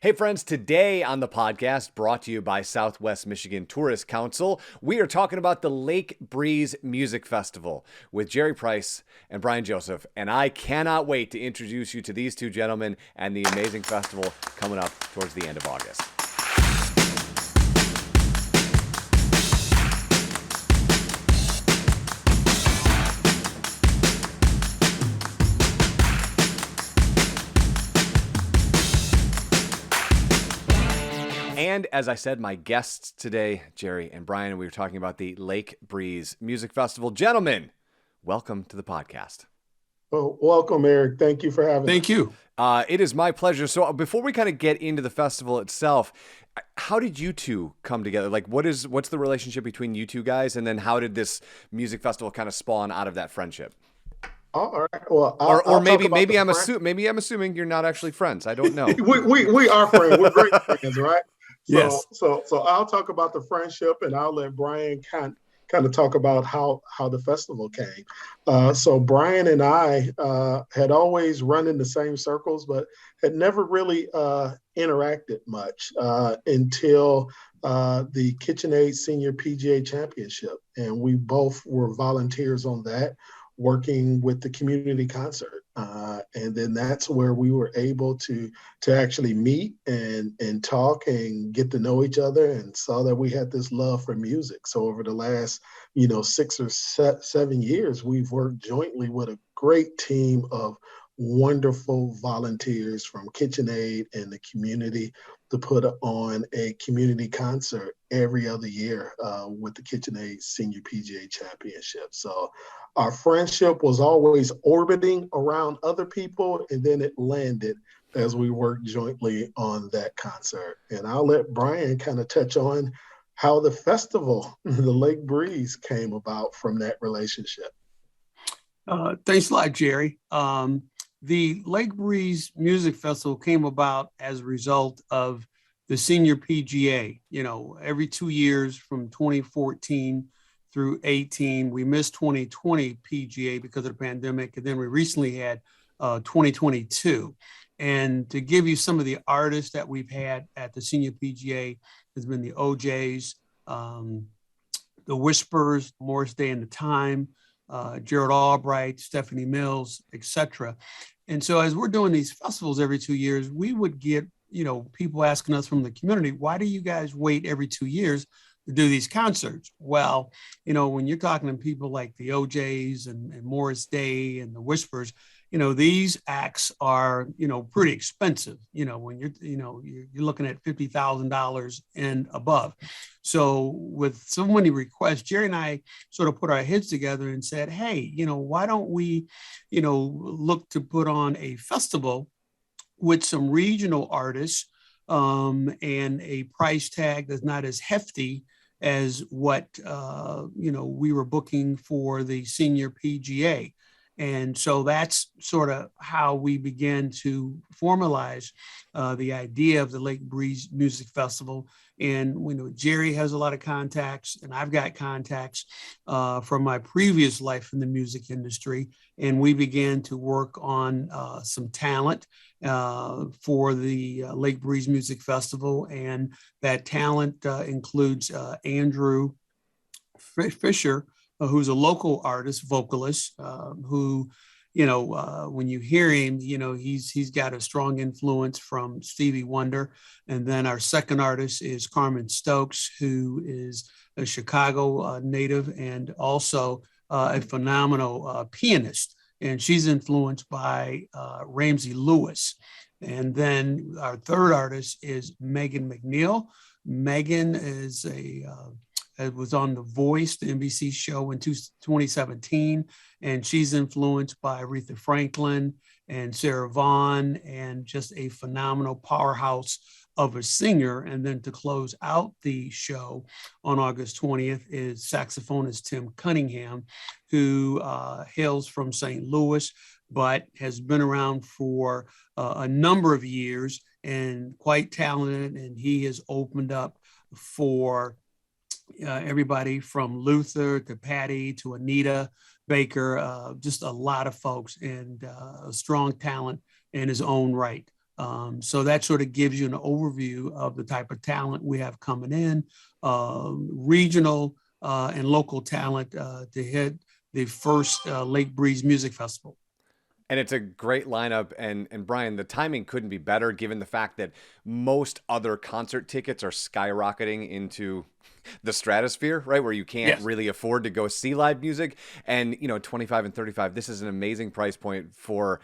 Hey friends, today on the podcast, brought to you by Southwest Michigan Tourist Council, we are talking about the Lake Breeze Music Festival with Jerry Price and Bryan Joseph. And I cannot wait to introduce you to these two gentlemen and the amazing festival coming up towards the end of August. And as I said, my guests today, Jerry and Bryan, and we were talking about the Lake Breeze Music Festival. Gentlemen, welcome to the podcast. Well, welcome, Eric. Thank you for having us. Thank you. It is my pleasure. So before we kind of get into the festival itself, how did you two come together? Like, what's the relationship between you two guys? And then how did this music festival kind of spawn out of that friendship? All right. Well, maybe I'm assuming you're not actually friends. I don't know. we are friends. We're great friends, right? Yes. So I'll talk about the friendship, and I'll let Bryan kind of talk about how the festival came. So Bryan and I had always run in the same circles, but had never really interacted much until the KitchenAid Senior PGA Championship, and we both were volunteers on that, working with the community concert. And then that's where we were able to actually meet and talk and get to know each other, and saw that we had this love for music. So over the last, 6 or 7 years, we've worked jointly with a great team of wonderful volunteers from KitchenAid and the community to put on a community concert every other year with the KitchenAid Senior PGA Championship. So our friendship was always orbiting around other people, and then it landed as we worked jointly on that concert. And I'll let Bryan kind of touch on how the festival, the Lake Breeze, came about from that relationship. Thanks a lot, Jerry. The Lake Breeze Music Festival came about as a result of the Senior PGA. Every 2 years from 2014 through 18, we missed 2020 PGA because of the pandemic, and then we recently had 2022. And to give you some of the artists that we've had at the Senior PGA, has been the OJs, the Whispers, Morris Day and the Time, Gerald Albright, Stephanie Mills, etc. And so as we're doing these festivals every 2 years, we would get, people asking us from the community, why do you guys wait every 2 years to do these concerts? Well, when you're talking to people like the OJs and Morris Day and the Whispers, these acts are, pretty expensive, when you're looking at $50,000 and above. So with so many requests, Jerry and I sort of put our heads together and said, hey, why don't we, look to put on a festival with some regional artists and a price tag that's not as hefty as what, we were booking for the Senior PGA. And so that's sort of how we began to formalize the idea of the Lake Breeze Music Festival. And Jerry has a lot of contacts, and I've got contacts from my previous life in the music industry. And we began to work on some talent for the Lake Breeze Music Festival. And that talent includes Andrew Fisher, who's a local artist, vocalist, who, when you hear him, he's got a strong influence from Stevie Wonder. And then our second artist is Carmen Stokes, who is a Chicago native and also a phenomenal pianist. And she's influenced by Ramsey Lewis. And then our third artist is Megan McNeil. Megan is it was on The Voice, the NBC show in 2017, and she's influenced by Aretha Franklin and Sarah Vaughan, and just a phenomenal powerhouse of a singer. And then to close out the show on August 20th is saxophonist Tim Cunningham, who hails from St. Louis, but has been around for a number of years and quite talented, and he has opened up for everybody from Luther to Patty to Anita Baker, just a lot of folks, and a strong talent in his own right. So that sort of gives you an overview of the type of talent we have coming in, regional and local talent to hit the first Lake Breeze Music Festival. And it's a great lineup. And Bryan, the timing couldn't be better given the fact that most other concert tickets are skyrocketing into the stratosphere, right? Where you can't really afford to go see live music. And, 25 and 35, this is an amazing price point for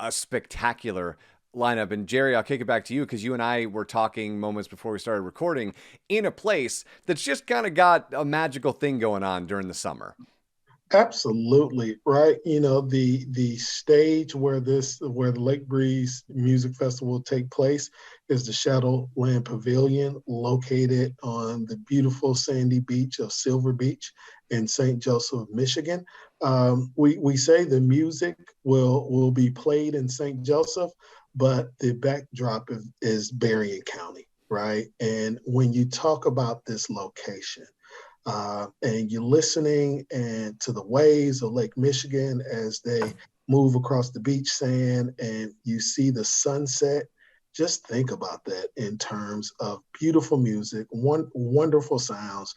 a spectacular lineup. And Jerry, I'll kick it back to you because you and I were talking moments before we started recording in a place that's just kind of got a magical thing going on during the summer. Absolutely, right. The stage where the Lake Breeze Music Festival will take place is the Shadowland Pavilion, located on the beautiful sandy beach of Silver Beach in St. Joseph, Michigan. We say the music will be played in St. Joseph, but the backdrop is Bryan County, right? And when you talk about this location, and you're listening and to the waves of Lake Michigan as they move across the beach sand and you see the sunset, just think about that in terms of beautiful music, wonderful sounds,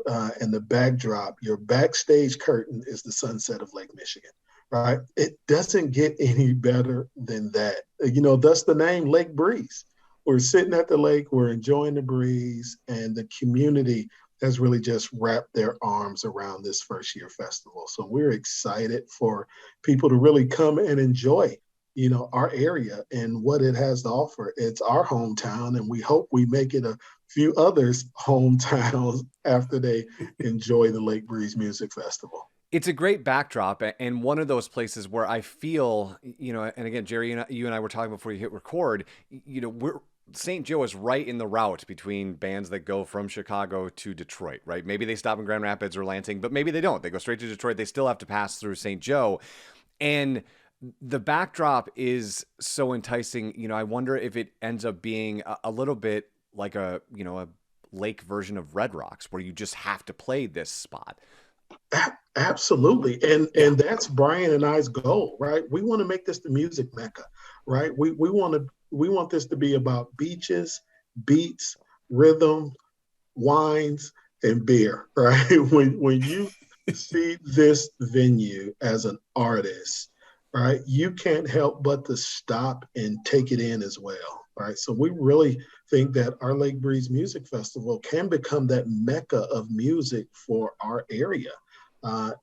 and the backdrop. Your backstage curtain is the sunset of Lake Michigan, right? It doesn't get any better than that. That's the name Lake Breeze. We're sitting at the lake, we're enjoying the breeze, and the community has really just wrapped their arms around this first year festival. So we're excited for people to really come and enjoy, our area and what it has to offer. It's our hometown, and we hope we make it a few others' hometowns after they enjoy the Lake Breeze Music Festival. It's a great backdrop and one of those places where I feel, and again, Jerry, you and I were talking before you hit record, St. Joe is right in the route between bands that go from Chicago to Detroit, right? Maybe they stop in Grand Rapids or Lansing, but maybe they don't. They go straight to Detroit. They still have to pass through St. Joe. And the backdrop is so enticing. I wonder if it ends up being a little bit like a lake version of Red Rocks where you just have to play this spot. Absolutely. And that's Bryan and I's goal, right? We want to make this the music mecca, right? We want this to be about beaches, beats, rhythm, wines, and beer, right? When you see this venue as an artist, right, you can't help but to stop and take it in as well, right? So we really think that our Lake Breeze Music Festival can become that mecca of music for our area.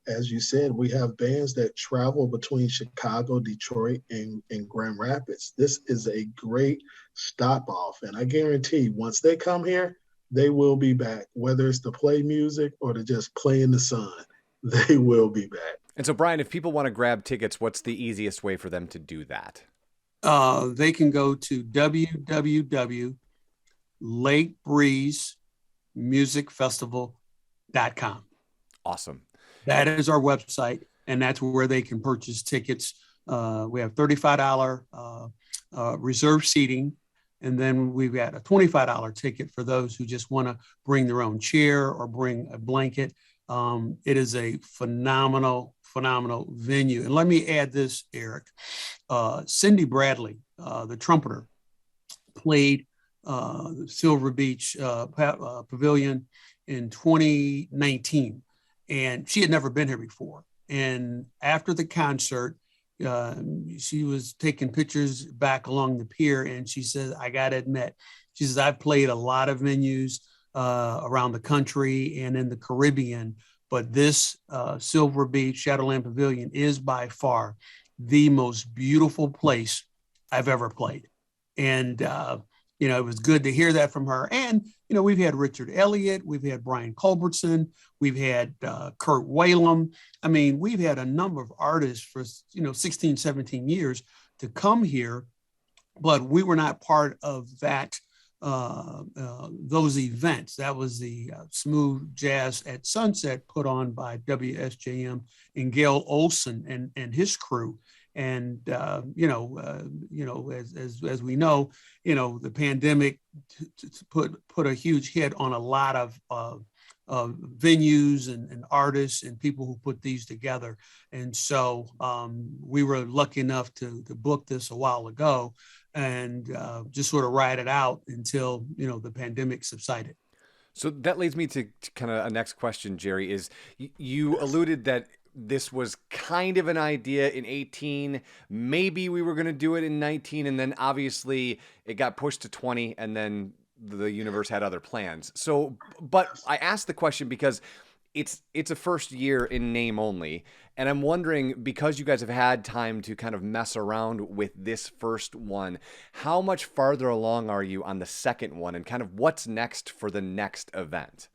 As you said, we have bands that travel between Chicago, Detroit, and Grand Rapids. This is a great stop off. And I guarantee once they come here, they will be back, whether it's to play music or to just play in the sun. They will be back. And so, Bryan, if people want to grab tickets, what's the easiest way for them to do that? They can go to www.lakebreezemusicfestival.com. Awesome. That is our website, and that's where they can purchase tickets. We have $35 reserve seating, and then we've got a $25 ticket for those who just want to bring their own chair or bring a blanket. It is a phenomenal venue. And let me add this, Eric. Cindy Bradley, the trumpeter, played the Silver Beach Pavilion in 2019. And she had never been here before. And after the concert, she was taking pictures back along the pier. And she says, I got to admit, she says, I've played a lot of venues around the country and in the Caribbean, but this Silver Beach Shadowland Pavilion is by far the most beautiful place I've ever played. And, it was good to hear that from her. And, we've had Richard Elliott, we've had Brian Culbertson, we've had Kurt Whalum. I mean, we've had a number of artists for, 16, 17 years to come here, but we were not part of that, those events. That was the Smooth Jazz at Sunset put on by WSJM and Gail Olson and his crew. And, as we know, the pandemic put a huge hit on a lot of venues and artists and people who put these together. And so we were lucky enough to book this a while ago. and just sort of ride it out until, the pandemic subsided. So that leads me to kind of a next question, Jerry, is you alluded that this was kind of an idea in 18. Maybe we were going to do it in 19, and then obviously it got pushed to 20, and then the universe had other plans. So, but I asked the question because it's a first year in name only, and I'm wondering, because you guys have had time to kind of mess around with this first one, how much farther along are you on the second one, and kind of what's next for the next event?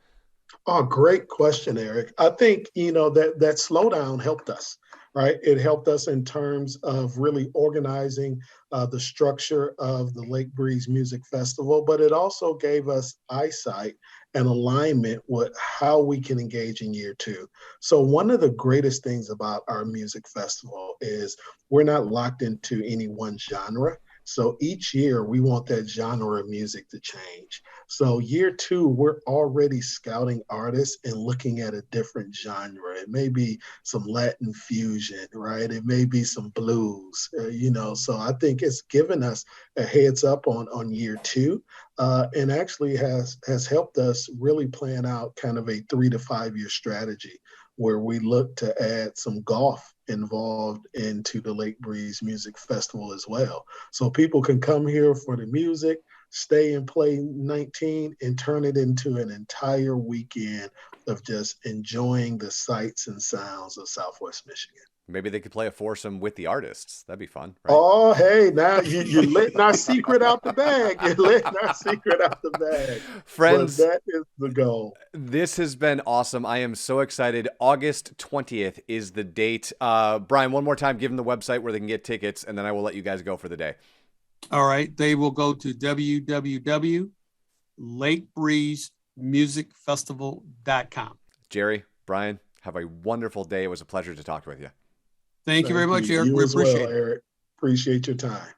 Oh, great question, Eric. I think, that slowdown helped us, right? It helped us in terms of really organizing the structure of the Lake Breeze Music Festival, but it also gave us eyesight and alignment with how we can engage in year two. So one of the greatest things about our music festival is we're not locked into any one genre. So each year we want that genre of music to change. So year two, we're already scouting artists and looking at a different genre. It may be some Latin fusion, right? It may be some blues, So I think it's given us a heads up on year two, and actually has helped us really plan out kind of a 3 to 5 year strategy where we look to add some golf involved into the Lake Breeze Music Festival as well. So people can come here for the music, stay and play 19, and turn it into an entire weekend of just enjoying the sights and sounds of Southwest Michigan. Maybe they could play a foursome with the artists. That'd be fun, right? Oh, hey, now you're letting our secret out the bag. You're letting our secret out the bag. Friends, but that is the goal. This has been awesome. I am so excited. August 20th is the date. Bryan, one more time, give them the website where they can get tickets, and then I will let you guys go for the day. All right. They will go to www.lakebreezemusicfestival.com. Jerry, Bryan, have a wonderful day. It was a pleasure to talk with you. Thank you very much, Eric. We appreciate it. Eric. Appreciate your time.